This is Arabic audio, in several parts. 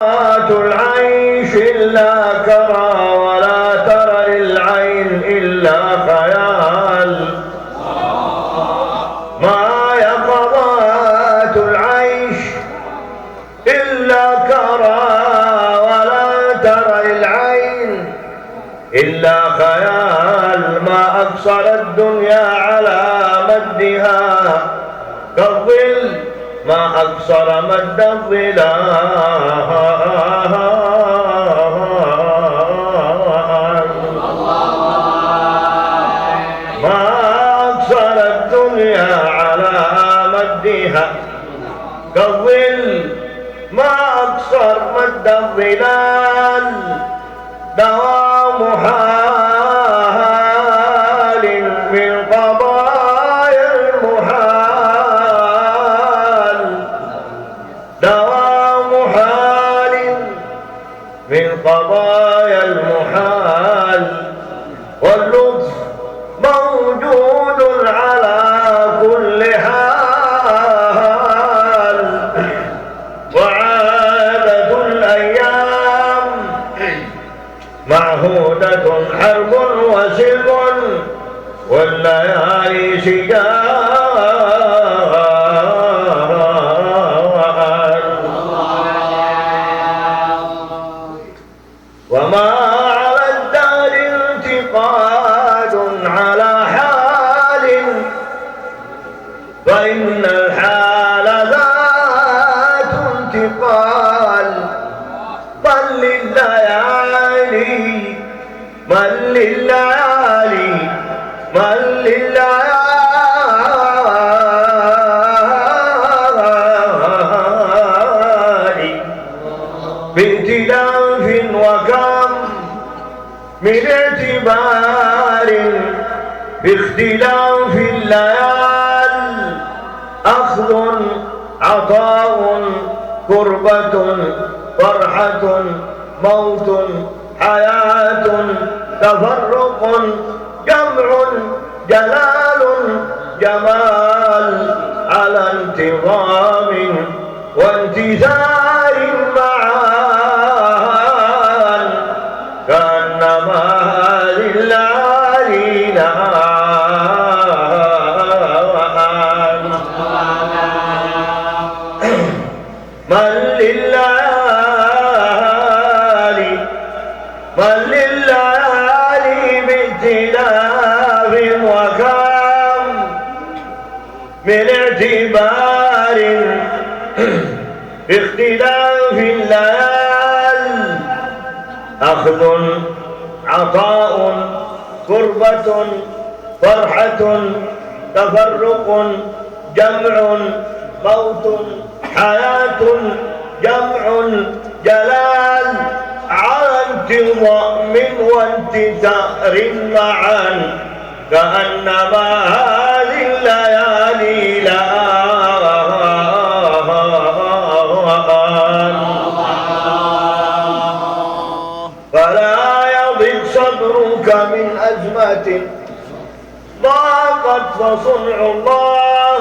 العيش إلا كرى ولا ترى للعين إلا خيال. ما يقظات العيش إلا كرى ولا ترى للعين إلا خيال. ما أقصر الدنيا على مدها كالظل، ما أقصر مد الظلال. ما أقصر الدنيا على مدها كالظل، ما أقصر مد الظلال. دوام حال من قضايا المحال، دوام حال من قضايا المحال. واللطف موجود على كل حال. وعادة الأيام معهودة حرب وسلم، والليالي سجال. وما على الدار انتقاد على حال، فإن الحال ذات انتقال. من لليالي من لليالي من لليالي بائتلاف وكم من اعتبار باختلاف الليال. أخذ عطاء كربة فرحة موت حياة تفرق جمع جلال جمال. على انتظام وانتثار معان، كأنما هذه الليالي نهان. من لليالي من لليالي بائتلاف وكم من اعتبار باختلاف الليال. أخذ عطاء كربة فرحة تفرق جمع موت حياة جمع جلال. على انتظام وانتثار معا، كأنما هذه الليالي لآن. فلا يضيق صدرك من أزمة ضاقت، فصنع الله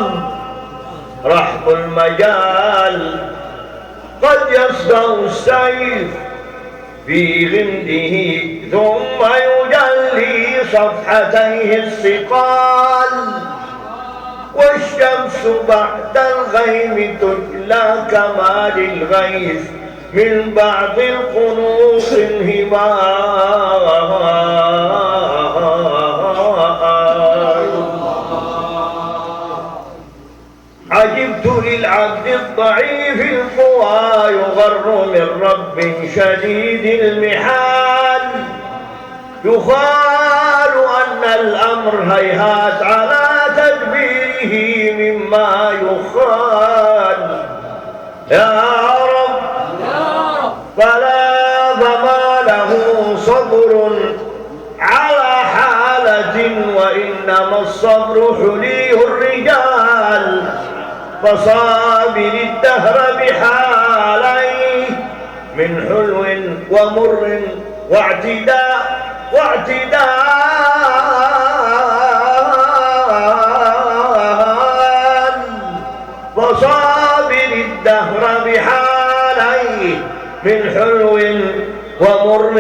رحب المجال. قد يصدأ السيف في غمده ثم يجلي صفحتيه الثقال. والشمس بعد الغيم تجلى كما للغيث من بعد القنوط انهمار. عجبت للعبد الضعيف القوى يغر من رب شديد المحال. يقال أن الأمر هيهات على تدبيره مما يخال. يا رب فما له صبر على حالة، وإنما الصبر حلي الرجال. فصابر الدهر بحاليه من حلو ومر واعتداء فصابر الدهر بحاليه من حلو ومر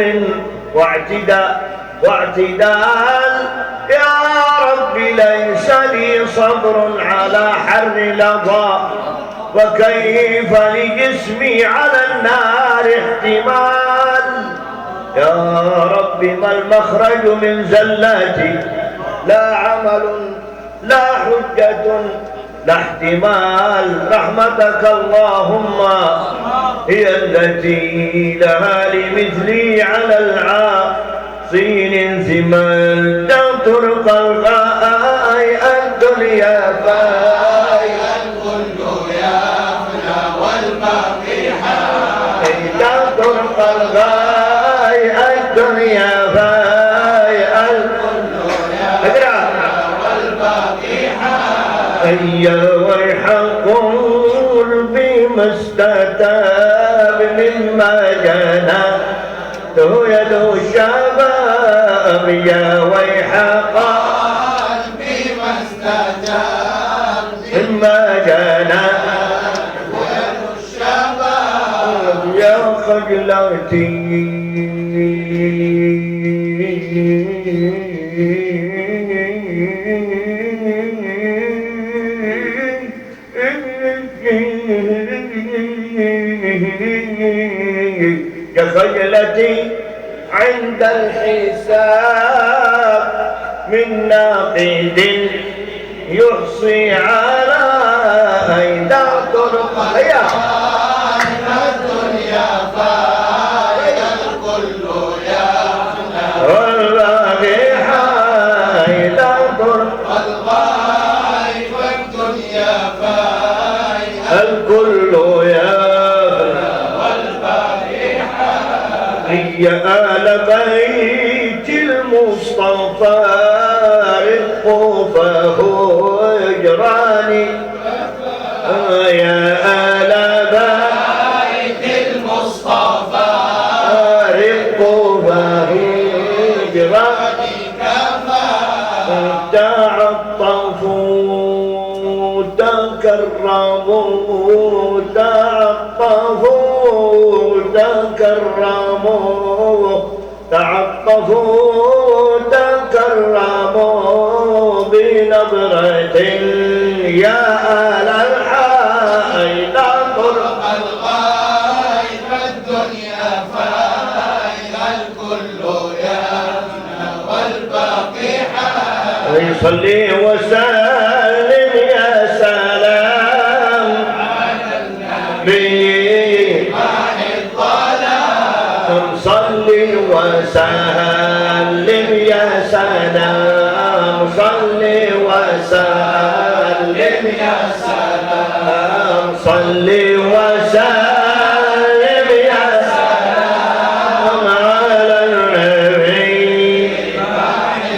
واعتدال. يا رب ليس لي صبر على حر لظى، وكيف لجسمي على النار احتمال. يا رب ما المخرج من زلاتي؟ لا عمل لا حجة لا احتمال. رحمتك اللهم هي التي لها لمثلي على العاصين ثمال. تطرق الغاي الدنيا فاي الكل يفنى والباقي حي. تطرق الغاي الدنيا فاي الكل يفنى والباقي حي. ويح قلبي ما استتاب مما جنته يد الشباب. يا ويح قلبي ما استجاب مما جنته يد الشباب. يا خجلتي كخجلتي عند الحساب من ناقد يحصي على أيدى طرق. هيا الدنيا فايدة الكل يفنى والباقي حيدى طرق. والغايب والدنيا فايدة الكل يفنى والباقي حي. يا آل بيت المصطفى رقوا فهو هجراني. يا آل بيت المصطفى رقوا فهو هجراني. تعطفوا تكرموا تعطفوا تكرموا تعطفوا تكرموا بنظرة يا آل الحي. لا طرق الغايب الدنيا فايدة الكل يفنى والباقي حي. صلي وسلم يا سلام على النبي مع الظلام. صلي وسلم يا سلام. صلي وسلم يا سلام. صلي وسلم يا سلام على النبي مع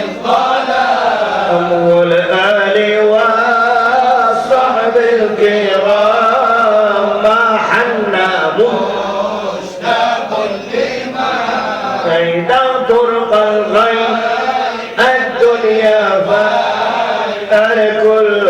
الظلام. والآل والصحب الكرام. ما حنا مشتاق لما إذا طرق الغيب الدنيا فالكل